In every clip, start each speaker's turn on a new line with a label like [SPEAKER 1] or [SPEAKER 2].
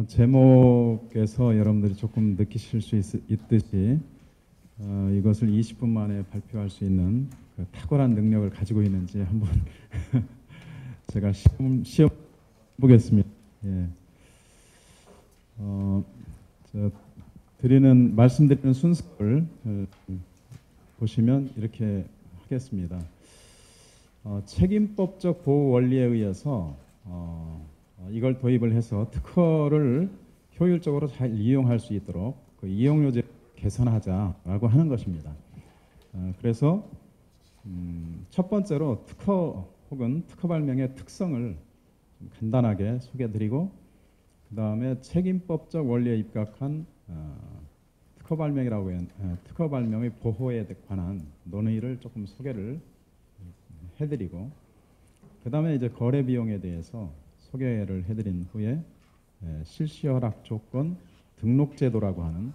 [SPEAKER 1] 제목에서 여러분들이 조금 느끼실 수 있듯이 이것을 20분 만에 발표할 수 있는 그 탁월한 능력을 가지고 있는지 한번 제가 시험 보겠습니다. 예. 말씀드리는 순서를 보시면 이렇게 하겠습니다. 책임법적 보호 원리에 의해서 이걸 도입을 해서 특허를 효율적으로 잘 이용할 수 있도록 그 이용료제 개선하자라고 하는 것입니다. 그래서 첫 번째로 특허 혹은 특허 발명의 특성을 좀 간단하게 소개해드리고, 그 다음에 책임법적 원리에 입각한 특허 발명의 보호에 관한 논의를 조금 소개를 해드리고, 그 다음에 이제 거래 비용에 대해서 소개를 해드린 후에 실시허락 조건 등록제도라고 하는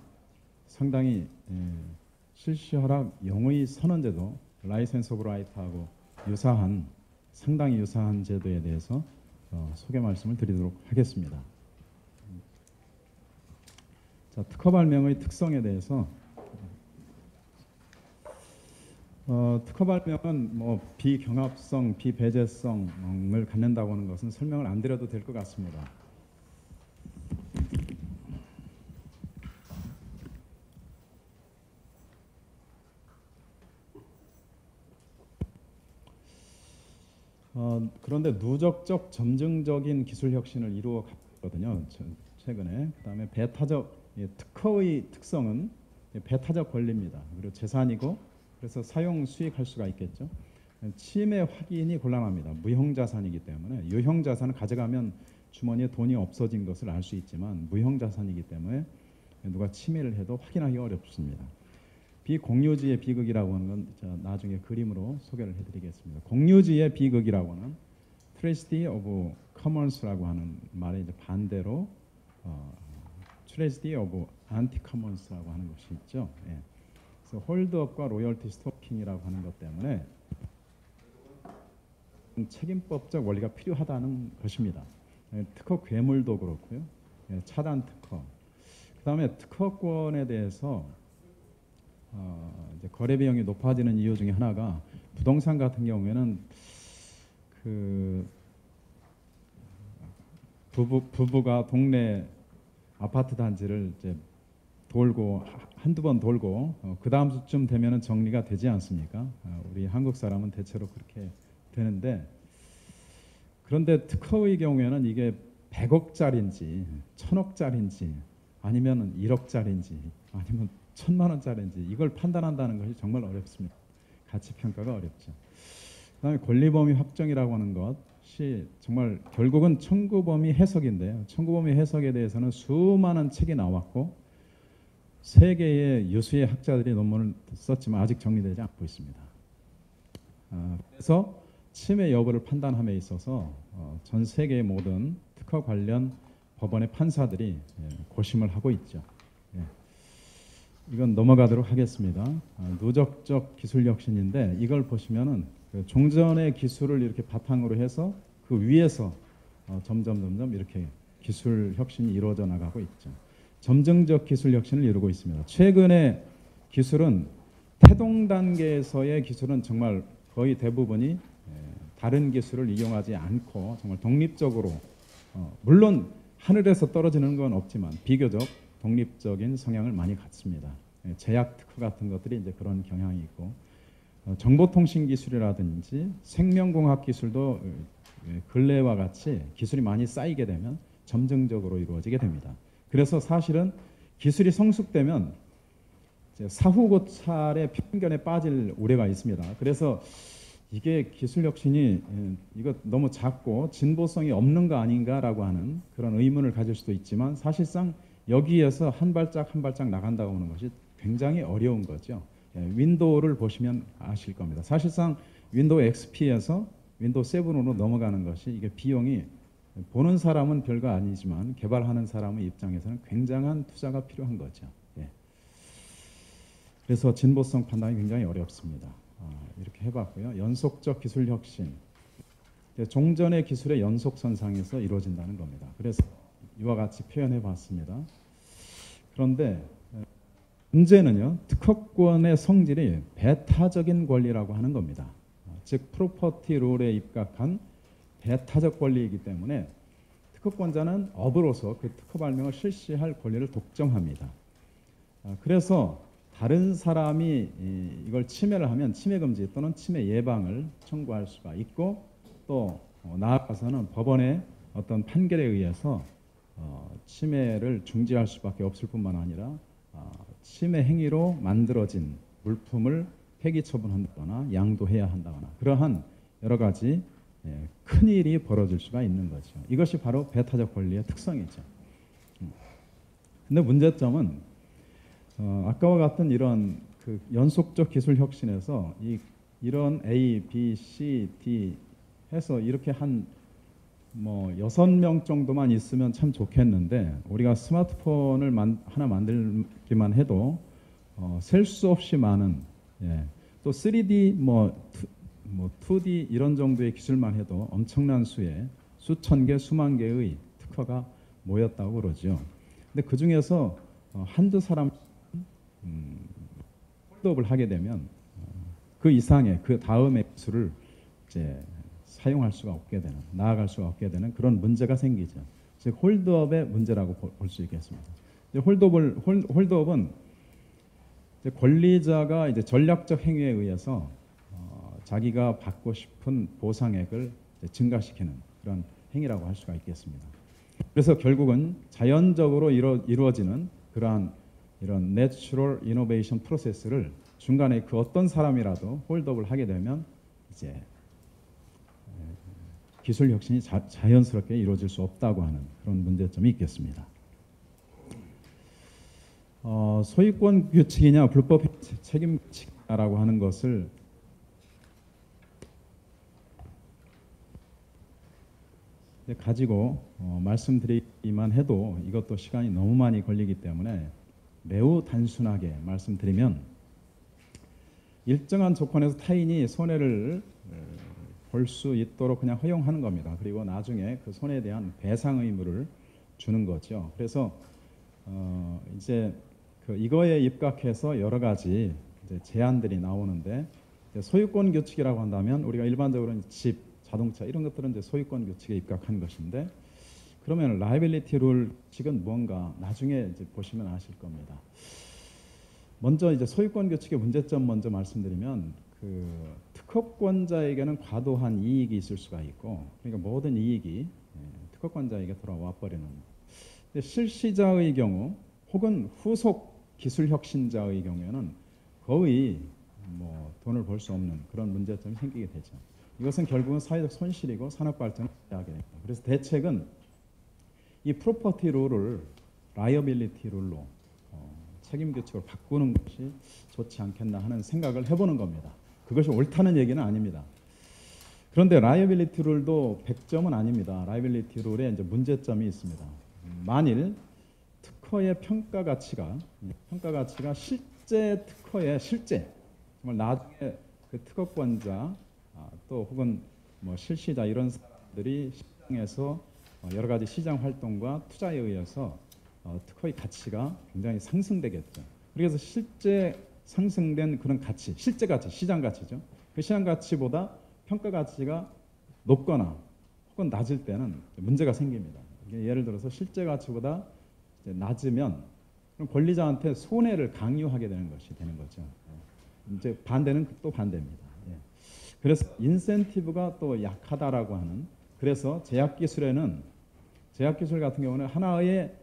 [SPEAKER 1] 상당히 실시허락 영의 선언제도 라이센스 오브 라이트하고 상당히 유사한 제도에 대해서 소개 말씀을 드리도록 하겠습니다. 자, 특허 발명의 특성에 대해서 특허 발명은 뭐 비경합성, 비배제성을 갖는다고 하는 것은 설명을 안 드려도 될 것 같습니다. 그런데 누적적 점증적인 기술 혁신을 이루어 갔거든요, 최근에. 그다음에 특허의 특성은 배타적 권리입니다. 그리고 재산이고, 그래서 사용 수익할 수가 있겠죠. 침해 확인이 곤란합니다. 무형자산이기 때문에. 유형자산을 가져가면 주머니에 돈이 없어진 것을 알 수 있지만 무형자산이기 때문에 누가 침해를 해도 확인하기 어렵습니다. 비공유지의 비극이라고 하는 건 나중에 그림으로 소개를 해드리겠습니다. 공유지의 비극이라고는 트레지디 오브 커먼스라고 하는 말의 이제 반대로 트레지디 오브 안티 커먼스라고 하는 것이 있죠. 예. 그래서 홀드업과 로열티 스토킹이라고 하는 것 때문에 책임법적 원리가 필요하다는 것입니다. 특허 괴물도 그렇고요. 차단 특허. 그다음에 특허권에 대해서 이제 거래 비용이 높아지는 이유 중에 하나가, 부동산 같은 경우에는 그 부부가 동네 아파트 단지를 이제 한두 번 돌고 그 다음 주쯤 되면은 정리가 되지 않습니까? 우리 한국 사람은 대체로 그렇게 되는데, 그런데 특허의 경우에는 이게 100억짜리인지 1000억짜리인지 아니면 1억짜리인지 아니면 1000만 원짜리인지 이걸 판단한다는 것이 정말 어렵습니다. 가치 평가가 어렵죠. 그다음에 권리범위 확정이라고 하는 것이 정말 결국은 청구범위 해석인데요. 청구범위 해석에 대해서는 수많은 책이 나왔고 세계의 유수의 학자들이 논문을 썼지만 아직 정리되지 않고 있습니다. 그래서 침해 여부를 판단함에 있어서 전 세계의 모든 특허 관련 법원의 판사들이 고심을 하고 있죠. 이건 넘어가도록 하겠습니다. 누적적 기술 혁신인데, 이걸 보시면은 그 종전의 기술을 이렇게 바탕으로 해서 그 위에서 점점 이렇게 기술 혁신이 이루어져 나가고 있죠. 점증적 기술 혁신을 이루고 있습니다. 최근의 기술은 태동 단계에서의 기술은 정말 거의 대부분이 다른 기술을 이용하지 않고 정말 독립적으로, 물론 하늘에서 떨어지는 건 없지만 비교적 독립적인 성향을 많이 갖습니다. 제약 특허 같은 것들이 이제 그런 경향이 있고, 정보통신 기술이라든지 생명공학 기술도 근래와 같이 기술이 많이 쌓이게 되면 점증적으로 이루어지게 됩니다. 그래서 사실은 기술이 성숙되면 사후고찰의 편견에 빠질 우려가 있습니다. 그래서 이게 기술 혁신이 이거 너무 작고 진보성이 없는 거 아닌가라고 하는 그런 의문을 가질 수도 있지만, 사실상 여기에서 한 발짝 한 발짝 나간다고 하는 것이 굉장히 어려운 거죠. 윈도우를 보시면 아실 겁니다. 사실상 윈도우 XP에서 윈도우 7으로 넘어가는 것이, 이게 비용이 보는 사람은 별거 아니지만 개발하는 사람의 입장에서는 굉장한 투자가 필요한 거죠. 그래서 진보성 판단이 굉장히 어렵습니다. 이렇게 해봤고요. 연속적 기술 혁신, 종전의 기술의 연속선상에서 이루어진다는 겁니다. 그래서 이와 같이 표현해봤습니다. 그런데 문제는요, 특허권의 성질이 배타적인 권리라고 하는 겁니다. 즉 프로퍼티 룰에 입각한 배타적 권리이기 때문에 특허권자는 업으로서 그 특허 발명을 실시할 권리를 독점합니다. 그래서 다른 사람이 이걸 침해를 하면 침해 금지 또는 침해 예방을 청구할 수가 있고, 또 나아가서는 법원의 어떤 판결에 의해서 침해를 중지할 수밖에 없을 뿐만 아니라 침해 행위로 만들어진 물품을 폐기 처분한다거나 양도해야 한다거나 그러한 여러 가지 큰 일이 벌어질 수가 있는 거죠. 이것이 바로 배타적 권리의 특성이죠. 근데 문제점은 아까와 같은 이런 그 연속적 기술 혁신에서 이런 A, B, C, D 해서 이렇게 한 뭐 6명 정도만 있으면 참 좋겠는데, 우리가 스마트폰을 하나 만들기만 해도 셀 수 없이 많은, 또 3D 2D 이런 정도의 기술만 해도 엄청난 수의 수천 개, 수만 개의 특허가 모였다고 그러죠. 근데 그 중에서 한두 사람 홀드업을 하게 되면 그 이상의 그 다음의 기술을 이제 사용할 수가 없게 되는, 나아갈 수가 없게 되는 그런 문제가 생기죠. 즉 홀드업의 문제라고 볼 수 있겠습니다. 홀드업은 이제 권리자가 이제 전략적 행위에 의해서 자기가 받고 싶은 보상액을 증가시키는 그런 행위라고 할 수가 있겠습니다. 그래서 결국은 자연적으로 이루어지는 그러한 이런 내추럴 이노베이션 프로세스를 중간에 그 어떤 사람이라도 홀드업을 하게 되면 이제 기술 혁신이 자연스럽게 이루어질 수 없다고 하는 그런 문제점이 있겠습니다. 소유권 규칙이냐 불법 책임 규칙이냐라고 하는 것을 가지고 말씀드리기만 해도 이것도 시간이 너무 많이 걸리기 때문에 매우 단순하게 말씀드리면, 일정한 조건에서 타인이 손해를 볼 수 있도록 그냥 허용하는 겁니다. 그리고 나중에 그 손해에 대한 배상 의무를 주는 거죠. 그래서 이제 이거에 입각해서 여러 가지 이제 제한들이 나오는데, 소유권 규칙이라고 한다면 우리가 일반적으로 집, 자동차 이런 것들은 이제 소유권 규칙에 입각한 것인데, 그러면 라이빌리티 룰 규칙은 뭔가 나중에 이제 보시면 아실 겁니다. 먼저 이제 소유권 규칙의 문제점 먼저 말씀드리면, 그 특허권자에게는 과도한 이익이 있을 수가 있고, 그러니까 모든 이익이 특허권자에게 돌아와 버리는. 근데 실시자의 경우 혹은 후속 기술 혁신자의 경우에는 거의 뭐 돈을 벌 수 없는 그런 문제점이 생기게 되죠. 이것은 결국은 사회적 손실이고 산업 발전을 기대하게 됩니다. 그래서 대책은 이 프로퍼티 룰을 라이어빌리티 룰로 책임 규칙으로 바꾸는 것이 좋지 않겠나 하는 생각을 해보는 겁니다. 그것이 옳다는 얘기는 아닙니다. 그런데 라이어빌리티 룰도 100점은 아닙니다. 라이어빌리티 룰에 이제 문제점이 있습니다. 만일 특허의 평가 가치가 실제 특허의 정말 나중에 그 특허권자 또 혹은 뭐 실시자 이런 사람들이 시장에서 여러 가지 시장 활동과 투자에 의해서 특허의 가치가 굉장히 상승되겠죠. 그래서 실제 상승된 그런 가치, 실제 가치, 시장 가치죠. 그 시장 가치보다 평가 가치가 높거나 혹은 낮을 때는 문제가 생깁니다. 예를 들어서 실제 가치보다 낮으면 그럼 권리자한테 손해를 강요하게 되는 것이 되는 거죠. 이제 반대는 또 반대입니다. 그래서 인센티브가 또 약하다라고 하는, 그래서 제약기술 같은 경우는 하나의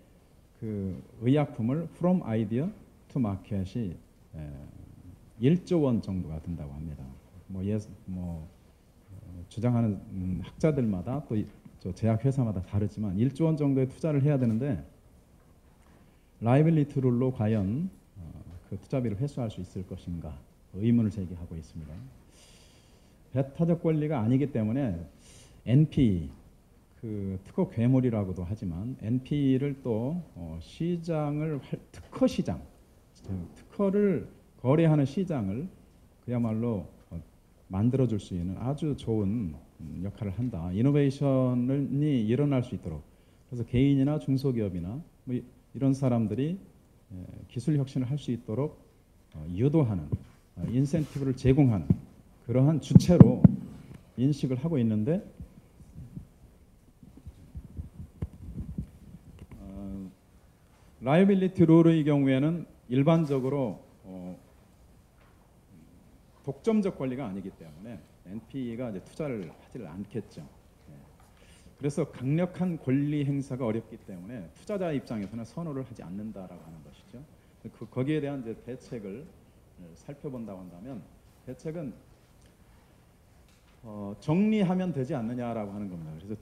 [SPEAKER 1] 그 의약품을 from idea to market이 1조 원 정도가 든다고 합니다. 주장하는 학자들마다 또 제약 회사마다 다르지만 1조 원 정도의 투자를 해야 되는데, 라이빌리티 룰로 과연 그 투자비를 회수할 수 있을 것인가 의문을 제기하고 있습니다. 배타적 권리가 아니기 때문에 NP, 그 특허 괴물이라고도 하지만 NP를 또 시장을 특허 시장, 특허를 거래하는 시장을 그야말로 만들어줄 수 있는 아주 좋은 역할을 한다. 이노베이션이 일어날 수 있도록. 그래서 개인이나 중소기업이나 뭐 이런 사람들이 기술 혁신을 할 수 있도록 유도하는, 인센티브를 제공하는 그러한 주체로 인식을 하고 있는데, 라이빌리티 룰의 경우에는 일반적으로 독점적 권리가 아니기 때문에 NPE가 이제 투자를 하지를 않겠죠. 그래서 강력한 권리 행사가 어렵기 때문에 투자자 입장에서는 선호를 하지 않는다라고 하는 것이죠. 거기에 대한 이제 대책을 살펴본다고 한다면, 대책은 정리하면 되지 않느냐라고 하는 겁니다. 그래서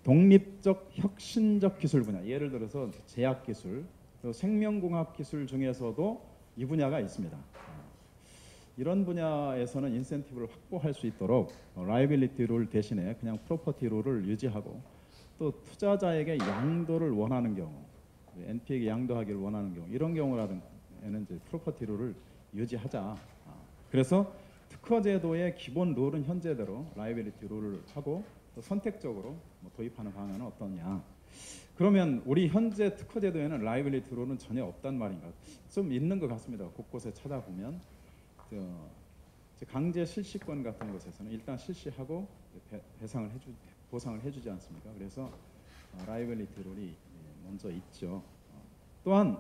[SPEAKER 1] 독립적 혁신적 기술 분야, 예를 들어서 제약 기술, 또 생명공학 기술 중에서도 이 분야가 있습니다. 이런 분야에서는 인센티브를 확보할 수 있도록 라이빌리티 룰 대신에 그냥 프로퍼티 룰을 유지하고, 또 투자자에게 양도를 원하는 경우, NP에게 양도하기를 원하는 경우, 이런 경우라든에는 이제 프로퍼티 룰을 유지하자. 그래서 특허 제도의 기본 룰은 현재대로 라이빌리티 룰을 하고, 또 선택적으로 도입하는 방안은 어떠냐. 그러면 우리 현재 특허 제도에는 라이빌리티 룰은 전혀 없단 말인가? 좀 있는 것 같습니다. 곳곳에 찾아보면 강제 실시권 같은 곳에서는 일단 실시하고 보상을 해주지 않습니까? 그래서 라이빌리티 룰이 먼저 있죠. 또한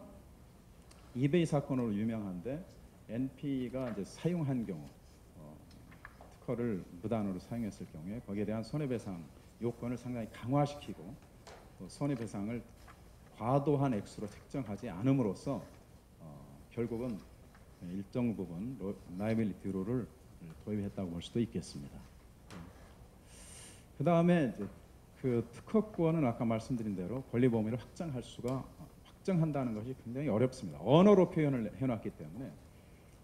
[SPEAKER 1] 이베이 사건으로 유명한데, NP가 이제 사용한 경우, 특허를 무단으로 사용했을 경우에 거기에 대한 손해배상 요건을 상당히 강화시키고, 또 손해배상을 과도한 액수로 책정하지 않음으로써 결국은 일정 부분 라이빌리티 룰을 도입했다고 볼 수도 있겠습니다. 그 다음에 그 특허권은 아까 말씀드린 대로 권리 범위를 확정한다는 것이 굉장히 어렵습니다. 언어로 표현을 해놨기 때문에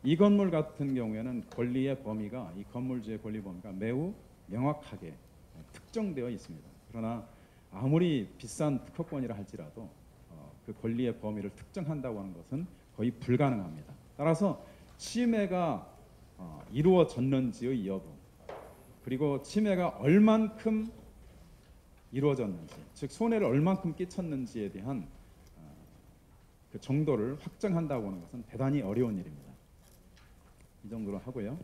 [SPEAKER 1] 이 건물 같은 경우에는 권리의 범위가, 이 건물주의 권리 범위가 매우 명확하게 특정되어 있습니다. 그러나 아무리 비싼 특허권이라 할지라도 그 권리의 범위를 특정한다고 하는 것은 거의 불가능합니다. 따라서 침해가 이루어졌는지의 여부, 그리고 침해가 얼만큼 이루어졌는지, 즉 손해를 얼만큼 끼쳤는지에 대한 그 정도를 확정한다고 하는 것은 대단히 어려운 일입니다. 이 정도로 하고요.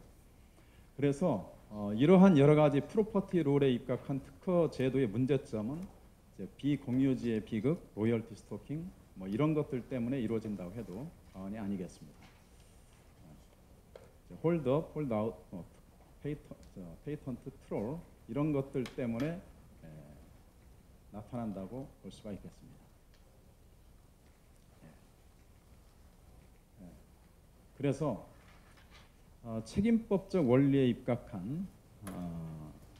[SPEAKER 1] 그래서 이러한 여러 가지 프로퍼티 룰에 입각한 특허 제도의 문제점은 이제 비공유지의 비극, 로열티 스토킹, 뭐 이런 것들 때문에 이루어진다고 해도 과언이 아니겠습니다. 홀드업, 홀드아웃, 페이턴트 트롤, 이런 것들 때문에 나타난다고 볼 수가 있겠습니다. 그래서 책임법적 원리에 입각한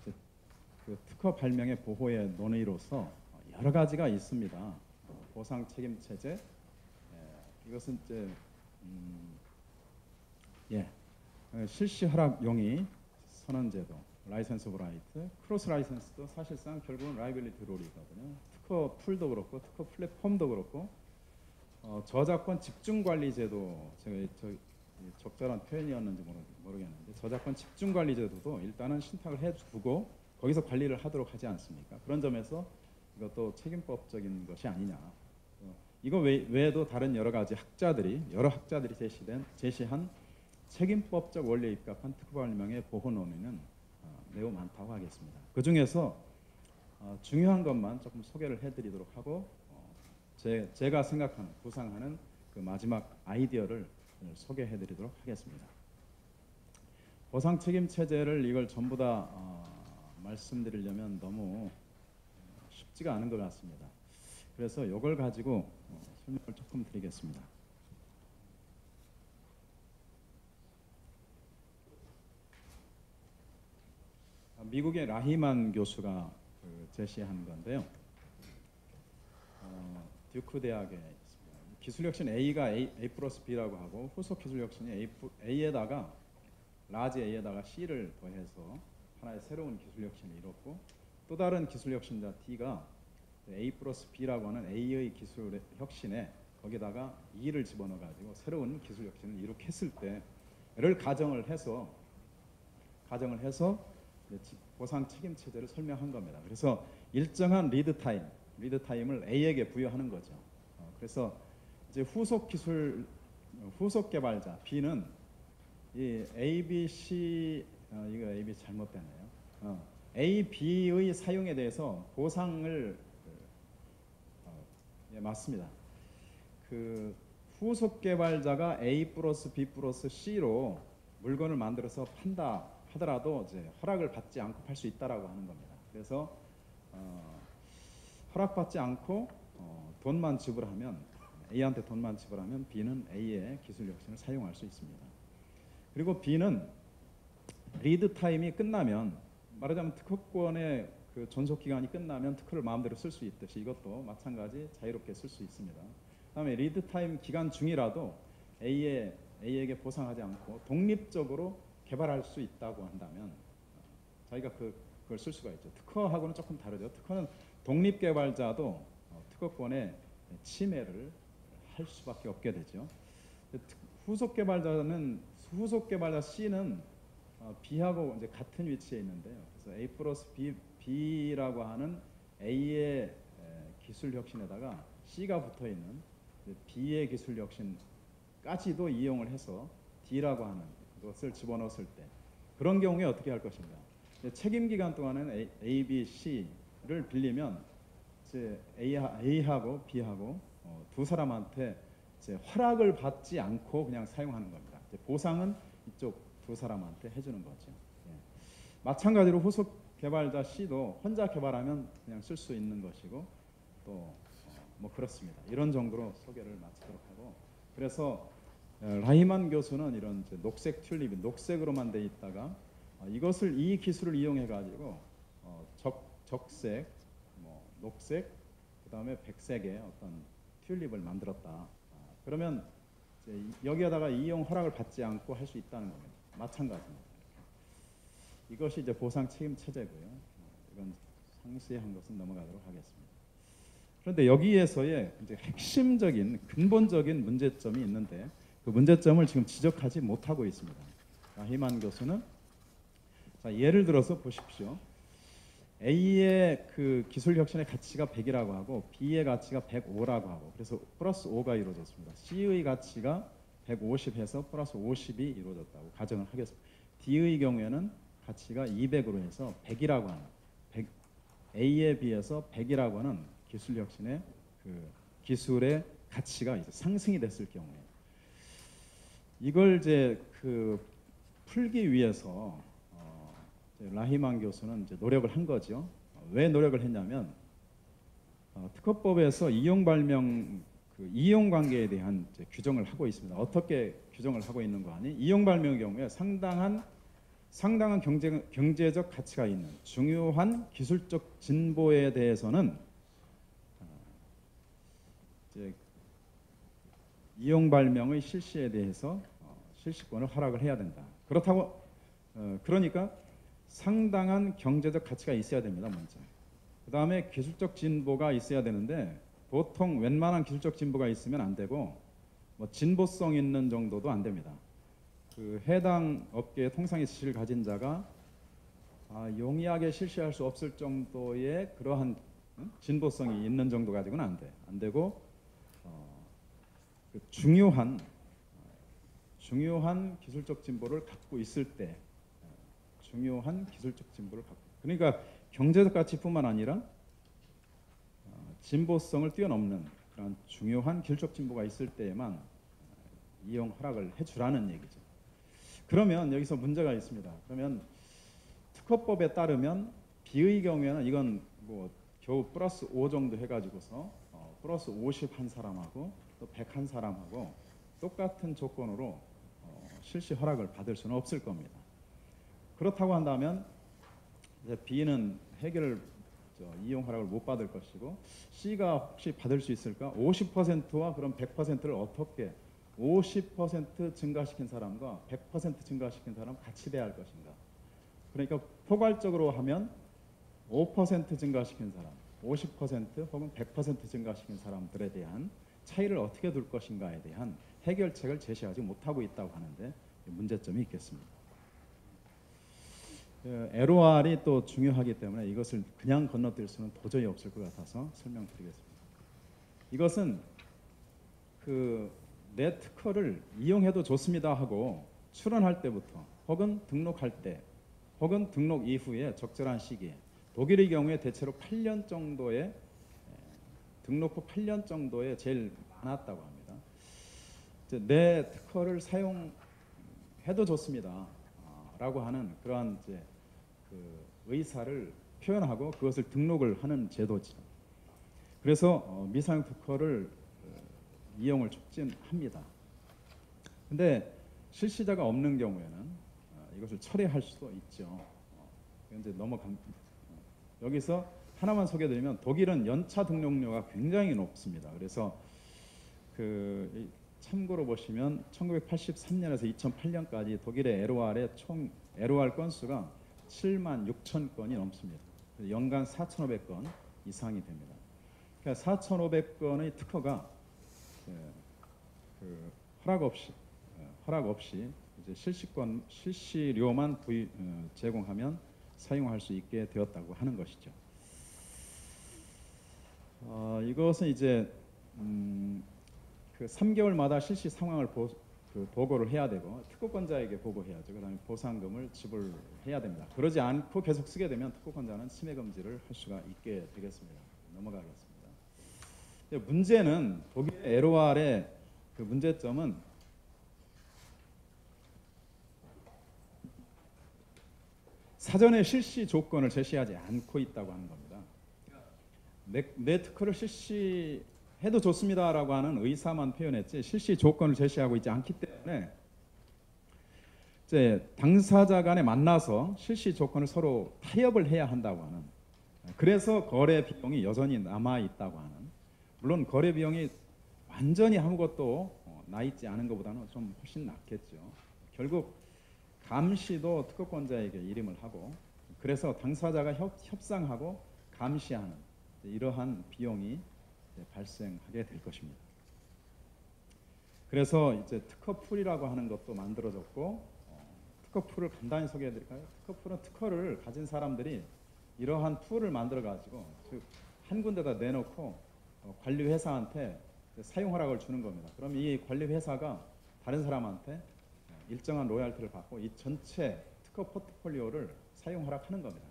[SPEAKER 1] 그 특허 발명의 보호의 논의로서 여러 가지가 있습니다. 보상 책임 체제, 이것은 이제 실시 허락 용의 선언제도, 라이센스 오브 라이트, 크로스 라이센스도 사실상 결국은 라이빌리티 룰이거든요. 특허 풀도 그렇고, 특허 플랫폼도 그렇고, 저작권 집중 관리 제도, 제가 적절한 표현이었는지 모르겠는데, 저작권 집중 관리 제도도 일단은 신탁을 해두고 거기서 관리를 하도록 하지 않습니까? 그런 점에서 이것도 책임법적인 것이 아니냐. 이거 외에도 다른 여러 학자들이 제시한 책임법적 원리에 입각한 특허 발명의 보호 논의는 매우 많다고 하겠습니다. 그 중에서 중요한 것만 조금 소개를 해드리도록 하고, 제가 생각하는, 구상하는 그 마지막 아이디어를 소개해드리도록 하겠습니다. 보상 책임 체제를 이걸 전부 다 말씀드리려면 너무 쉽지가 않은 것 같습니다. 그래서 이걸 가지고 설명을 조금 드리겠습니다. 미국의 라히만 교수가 제시한 건데요. 듀크 대학에 있습니다. 기술혁신 A가 A 플러스 B라고 하고, 후속 기술혁신이 A에다가 라지 A에다가 C를 더해서 하나의 새로운 기술혁신을 이뤘고, 또 다른 기술혁신자 D가 A 플러스 B라고 하는 A의 기술혁신에 거기다가 2를 집어넣어 가지고 새로운 기술 혁신을 이룩했을 때를 가정을 해서 이제 보상 책임 체제를 설명한 겁니다. 그래서 일정한 리드 타임을 A에게 부여하는 거죠. 그래서 이제 후속 개발자 B는 이 A, B, C 이거 A, B 잘못됐네요. A, B의 사용에 대해서 보상을 예, 맞습니다. 그 후속 개발자가 A 플러스 B 플러스 C로 물건을 만들어서 판다 하더라도 이제 허락을 받지 않고 팔 수 있다라고 하는 겁니다. 그래서 허락받지 않고 돈만 지불하면 A한테 돈만 지불하면 B는 A의 기술 혁신을 사용할 수 있습니다. 그리고 B는 리드 타임이 끝나면 말하자면 특허권의 그 존속 기간이 끝나면 특허를 마음대로 쓸 수 있듯이 이것도 마찬가지 자유롭게 쓸 수 있습니다. 그다음에 리드 타임 기간 중이라도 A에게 보상하지 않고 독립적으로 개발할 수 있다고 한다면 자기가 그걸 쓸 수가 있죠. 특허하고는 조금 다르죠. 특허는 독립 개발자도 특허권의 침해를 할 수밖에 없게 되죠. 후속 개발자 C는 B하고 이제 같은 위치에 있는데요. 그래서 A 플러스 B라고 하는 A의 기술 혁신에다가 C가 붙어 있는 B의 기술 혁신까지도 이용을 해서 D라고 하는 것을 집어넣었을 때 그런 경우에 어떻게 할 것인가? 책임 기간 동안에는 A, B, C를 빌리면 이제 A하고 B하고 두 사람한테 이제 허락을 받지 않고 그냥 사용하는 겁니다. 이제 보상은 이쪽 두 사람한테 해주는 거죠. 예. 마찬가지로 후속 개발자 C도 혼자 개발하면 그냥 쓸 수 있는 것이고 또 뭐 그렇습니다. 이런 정도로 소개를 마치도록 하고 그래서 라히만 교수는 이런 이제 녹색 튤립이 녹색으로만 돼 있다가 이 기술을 이용해 가지고 적색, 뭐 녹색, 그다음에 백색의 어떤 튤립을 만들었다. 그러면 이제 여기에다가 이용 허락을 받지 않고 할 수 있다는 겁니다. 마찬가지입니다. 이것이 이제 보상 책임 체제고요. 이건 상세한 것은 넘어가도록 하겠습니다. 그런데 여기에서의 이제 핵심적인 근본적인 문제점이 있는데 그 문제점을 지금 지적하지 못하고 있습니다. 라히만 교수는 자, 예를 들어서 보십시오. A의 그 기술 혁신의 가치가 100이라고 하고 B의 가치가 105라고 하고 그래서 플러스 5가 이루어졌습니다. C의 가치가 150해서 플러스 50이 이루어졌다고 가정을 하겠습니다. D의 경우에는 가치가 200으로 해서 100이라고 하는 A에 비해서 100이라고 하는 기술 혁신의 그 기술의 가치가 이제 상승이 됐을 경우에 이걸 이제 그 풀기 위해서 라히만 교수는 이제 노력을 한 거죠. 왜 노력을 했냐면 특허법에서 이용 발명 그 이용 관계에 대한 이제 규정을 하고 있습니다. 어떻게 규정을 하고 있는 거 아니? 이용 발명의 경우에 상당한 경제적 가치가 있는 중요한 기술적 진보에 대해서는 이제 이용 발명의 실시에 대해서 실시권을 허락을 해야 된다. 그렇다고 그러니까 상당한 경제적 가치가 있어야 됩니다. 먼저. 그 다음에 기술적 진보가 있어야 되는데 보통 웬만한 기술적 진보가 있으면 안 되고 뭐 진보성 있는 정도도 안 됩니다. 그 해당 업계의 통상의 지식을 가진 자가 용이하게 실시할 수 없을 정도의 그러한 진보성이 있는 정도 가지고는 안 돼. 안 되고 그 중요한 기술적 진보를 갖고 있을 때 중요한 기술적 진보를 갖고 그러니까 경제적 가치뿐만 아니라 진보성을 뛰어넘는 그런 중요한 기술적 진보가 있을 때에만 이용 허락을 해주라는 얘기죠. 그러면 여기서 문제가 있습니다. 그러면 특허법에 따르면 B의 경우에는 이건 뭐 겨우 플러스 5 정도 해가지고서 플러스 50 한 사람하고 또 100 한 사람하고 똑같은 조건으로 실시 허락을 받을 수는 없을 겁니다. 그렇다고 한다면 이제 B는 이용 허락을 못 받을 것이고 C가 혹시 받을 수 있을까? 50%와 그럼 100%를 어떻게 50% 증가시킨 사람과 100% 증가시킨 사람 같이 대할 것인가? 그러니까 포괄적으로 하면 5% 증가시킨 사람, 50% 혹은 100% 증가시킨 사람들에 대한 차이를 어떻게 둘 것인가에 대한 해결책을 제시하지 못하고 있다고 하는데 문제점이 있겠습니다. LOR이 또 중요하기 때문에 이것을 그냥 건너뛸 수는 도저히 없을 것 같아서 설명드리겠습니다. 이것은 내 특허를 이용해도 좋습니다 하고 출원할 때부터 혹은 등록할 때 혹은 등록 이후에 적절한 시기에, 독일의 경우에 대체로 8년 정도의 등록 후 8년 정도에 제일 많았다고 합니다. 내 특허를 사용해도 좋습니다 라고 하는 그러한 이제 의사를 표현하고 그것을 등록을 하는 제도죠. 그래서 미사용 특허를 이용을 촉진합니다. 근데 실시자가 없는 경우에는 이것을 철회할 수도 있죠. 이제 넘어갑니다. 여기서 하나만 소개드리면 독일은 연차 등록료가 굉장히 높습니다. 그래서 참고로 보시면 1983년에서 2008년까지 독일의 LOR의 총 LOR 건수가 7만 6천 건이 넘습니다. 연간 4,500건 이상이 됩니다. 그러니까 4,500건의 특허가 허락 없이 이제 실시료만 제공하면 사용할 수 있게 되었다고 하는 것이죠. 이것은 이제 3개월마다 실시 상황을 보고를 해야 되고 특허권자에게 보고해야죠. 그다음에 보상금을 지불해야 됩니다. 그러지 않고 계속 쓰게 되면 특허권자는 침해 금지를 할 수가 있게 되겠습니다. 넘어가겠습니다. 문제는 독일의 LOR의 문제점은 사전에 실시 조건을 제시하지 않고 있다고 하는 겁니다. 내 특허를 실시해도 좋습니다라고 하는 의사만 표현했지 실시 조건을 제시하고 있지 않기 때문에 이제 당사자 간에 만나서 실시 조건을 서로 타협을 해야 한다고 하는, 그래서 거래 비용이 여전히 남아 있다고 하는, 물론 거래 비용이 완전히 아무것도 나 있지 않은 것보다는 좀 훨씬 낫겠죠. 결국 감시도 특허권자에게 일임을 하고, 그래서 당사자가 협상하고 감시하는 이러한 비용이 발생하게 될 것입니다. 그래서 이제 특허풀이라고 하는 것도 만들어졌고, 특허풀을 간단히 소개해드릴까요? 특허풀은 특허를 가진 사람들이 이러한 풀을 만들어가지고 즉 한 군데다 내놓고 관리회사한테 사용 허락을 주는 겁니다. 그럼 이 관리회사가 다른 사람한테 일정한 로열티를 받고 이 전체 특허 포트폴리오를 사용 허락하는 겁니다.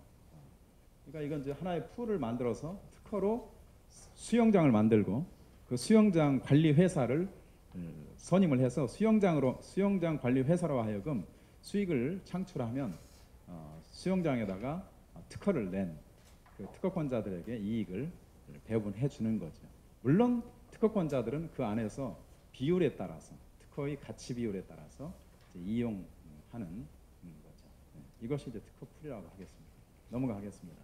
[SPEAKER 1] 그러니까 이건 이제 하나의 풀을 만들어서 특허로 수영장을 만들고 그 수영장 관리 회사를 선임을 해서 수영장 관리 회사로 하여금 수익을 창출하면 수영장에다가 특허를 낸 그 특허권자들에게 이익을 배분해 주는 거죠. 물론 특허권자들은 그 안에서 비율에 따라서 특허의 가치 비율에 따라서 이용하는 거죠. 이것이 이제 특허풀이라고 하겠습니다. 넘어가겠습니다.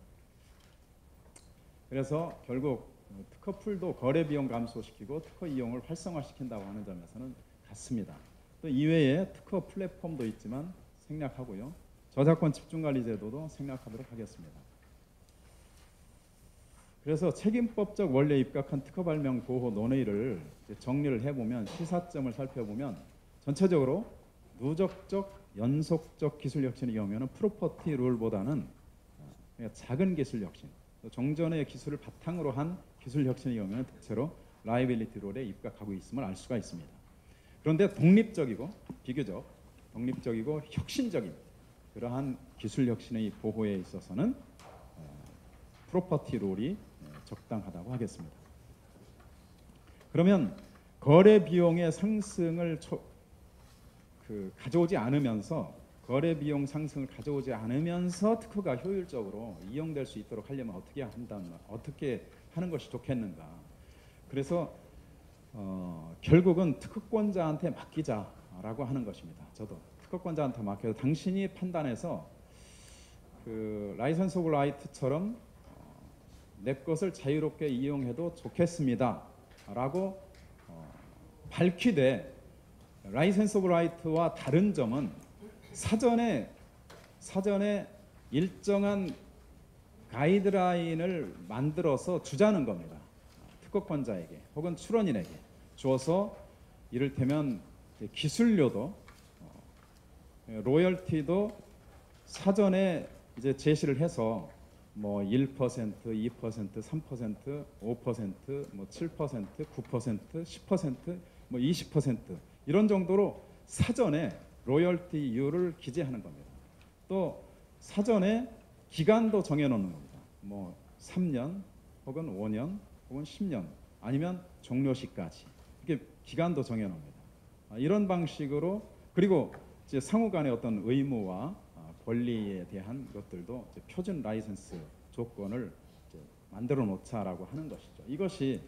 [SPEAKER 1] 그래서 결국 특허풀도 거래 비용 감소시키고 특허 이용을 활성화시킨다고 하는 점에서는 같습니다. 또 이외에 특허 플랫폼도 있지만 생략하고요. 저작권 집중관리 제도도 생략하도록 하겠습니다. 그래서 책임법적 원리에 입각한 특허 발명 보호 논의를 정리를 해보면, 시사점을 살펴보면 전체적으로 누적적 연속적 기술 혁신의 경우에는 프로퍼티 룰보다는 작은 기술 혁신, 종전의 기술을 바탕으로 한 기술 혁신의 경우에는 대체로 라이빌리티 룰에 입각하고 있음을 알 수가 있습니다. 그런데 비교적 독립적이고 혁신적인 그러한 기술 혁신의 보호에 있어서는 프로퍼티 룰이 적당하다고 하겠습니다. 그러면 거래 비용의 상승을 가져오지 않으면서 특허가 효율적으로 이용될 수 있도록 하려면 어떻게 하는 것이 좋겠는가? 그래서 결국은 특허권자한테 맡기자라고 하는 것입니다. 저도 특허권자한테 맡겨서 당신이 판단해서 라이선스 오브 라이트처럼 내 것을 자유롭게 이용해도 좋겠습니다라고 밝히되, 라이선스 오브 라이트와 다른 점은 사전에 일정한 가이드라인을 만들어서 주자는 겁니다. 특허권자에게 혹은 출원인에게 주어서 이를테면 기술료도 로열티도 사전에 이제 제시를 해서 뭐 1%, 2%, 3%, 5%, 뭐 7%, 9%, 10%, 뭐 20% 이런 정도로 사전에 로열티율을 기재하는 겁니다. 또 사전에 기간도 정해놓는 겁니다. 뭐 3년 혹은 5년 혹은 10년 아니면 종료시까지 이렇게 기간도 정해놓습니다. 이런 방식으로 그리고 이제 상호 간의 어떤 의무와 권리에 대한 것들도 이제 표준 라이선스 조건을 이제 만들어 놓자라고 하는 것이죠. 이것이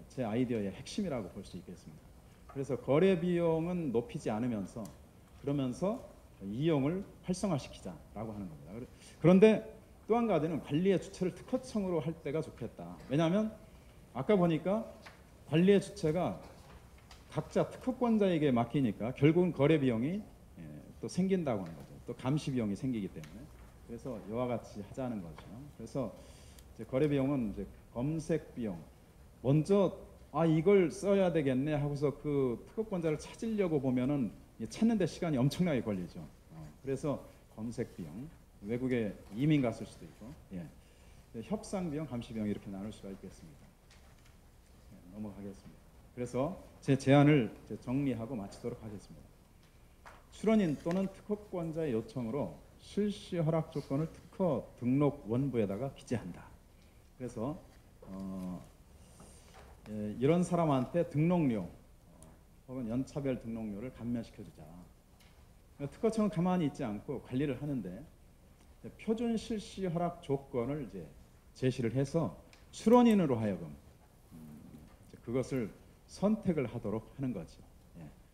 [SPEAKER 1] 제 아이디어의 핵심이라고 볼 수 있겠습니다. 그래서 거래 비용은 높이지 않으면서 그러면서 이용을 활성화시키자라고 하는 겁니다. 그런데 또 한 가지는 관리의 주체를 특허청으로 할 때가 좋겠다. 왜냐하면 아까 보니까 관리의 주체가 각자 특허권자에게 맡기니까 결국은 거래 비용이 또 생긴다고 하는 거죠. 또 감시 비용이 생기기 때문에 그래서 이와 같이 하자는 거죠. 그래서 이제 거래 비용은 이제 검색 비용 먼저 이걸 써야 되겠네 하고서 그 특허권자를 찾으려고 보면은 찾는데 시간이 엄청나게 걸리죠. 그래서 검색 비용 외국에 이민 갔을 수도 있고 협상 비용, 감시 비용 이렇게 나눌 수가 있겠습니다. 넘어가겠습니다. 그래서 제 제안을 정리하고 마치도록 하겠습니다. 출원인 또는 특허권자의 요청으로 실시 허락 조건을 특허 등록 원부에다가 기재한다. 그래서 이런 사람한테 등록료 혹은 연차별 등록료를 감면시켜주자. 특허청은 가만히 있지 않고 관리를 하는데 표준 실시 허락 조건을 이제 제시를 해서 출원인으로 하여금 그것을 선택을 하도록 하는 거죠.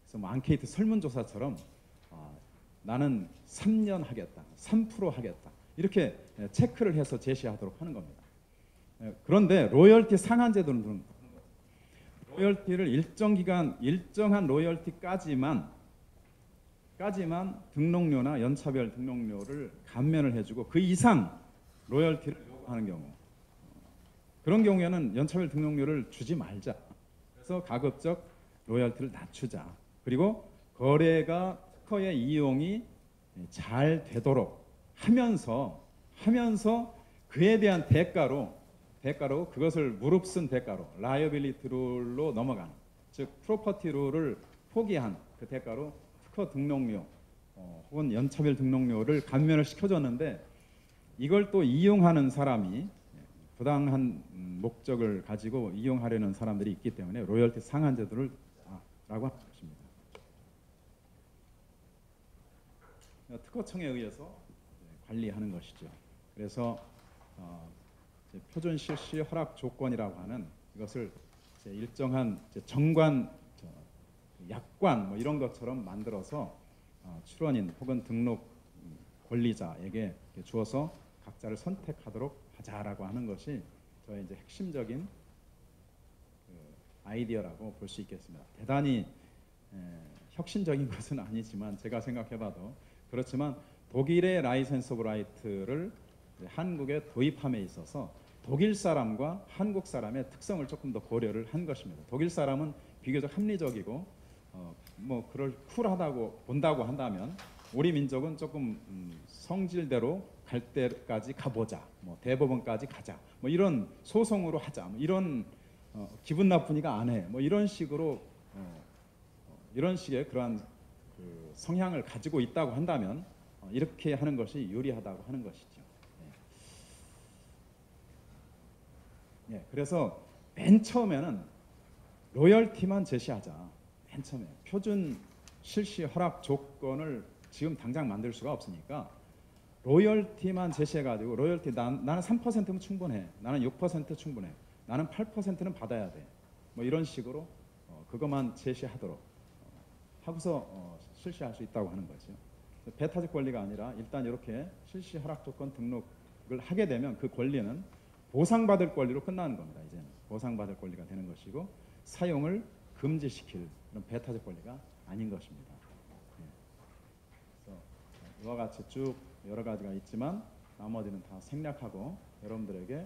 [SPEAKER 1] 그래서 뭐 앙케이트 설문조사처럼 나는 3년 하겠다, 3% 하겠다 이렇게 체크를 해서 제시하도록 하는 겁니다. 그런데 로열티 상한 제도는 로열티를 일정 기간 일정한 로열티까지만 등록료나 연차별 등록료를 감면을 해주고 그 이상 로열티를 요구하는 경우 그런 경우에는 연차별 등록료를 주지 말자. 그래서 가급적 로열티를 낮추자. 그리고 거래가 특허의 이용이 잘 되도록 하면서 그에 대한 대가로 그것을 무릅쓴 대가로 라이어빌리티 룰로 넘어간 즉 프로퍼티 룰을 포기한 그 대가로 특허 등록료 혹은 연차별 등록료를 감면을 시켜줬는데 이걸 또 이용하는 사람이 부당한 목적을 가지고 이용하려는 사람들이 있기 때문에 로열티 상한 제도를 라고 하는 것입니다. 특허청에 의해서 관리하는 것이죠. 그래서 표준 실시 허락 조건이라고 하는 이것을 일정한 정관, 약관 뭐 이런 것처럼 만들어서 출원인 혹은 등록 권리자에게 주어서 각자를 선택하도록 하자라고 하는 것이 저의 이제 핵심적인 아이디어라고 볼 수 있겠습니다. 대단히 혁신적인 것은 아니지만 제가 생각해봐도 그렇지만 독일의 라이센스 오브 라이트를 한국에 도입함에 있어서 독일 사람과 한국 사람의 특성을 조금 더 고려를 한 것입니다. 독일 사람은 비교적 합리적이고 뭐 그걸 쿨하다고 본다고 한다면 우리 민족은 조금 성질대로 갈 때까지 가보자, 뭐 대법원까지 가자, 뭐 이런 소송으로 하자, 뭐 이런 기분 나쁘니까 안 해, 뭐 이런 식으로 이런 식의 그러한 그 성향을 가지고 있다고 한다면 이렇게 하는 것이 유리하다고 하는 것이죠. 그래서 맨 처음에는 로열티만 제시하자. 맨 처음에 표준 실시 허락 조건을 지금 당장 만들 수가 없으니까 로열티만 제시해가지고 로열티 나는 3%면 충분해. 나는 6% 충분해. 나는 8%는 받아야 돼. 뭐 이런 식으로 그것만 제시하도록 하고서 실시할 수 있다고 하는 거죠. 배타적 권리가 아니라 일단 이렇게 실시 허락 조건 등록을 하게 되면 그 권리는 보상받을 권리로 끝나는 겁니다. 이제는 보상받을 권리가 되는 것이고 사용을 금지시킬 그런 배타적 권리가 아닌 것입니다. 그래서 이와 같이 쭉 여러 가지가 있지만 나머지는 다 생략하고 여러분들에게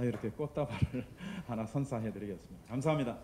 [SPEAKER 1] 이렇게 꽃다발을 하나 선사해드리겠습니다. 감사합니다.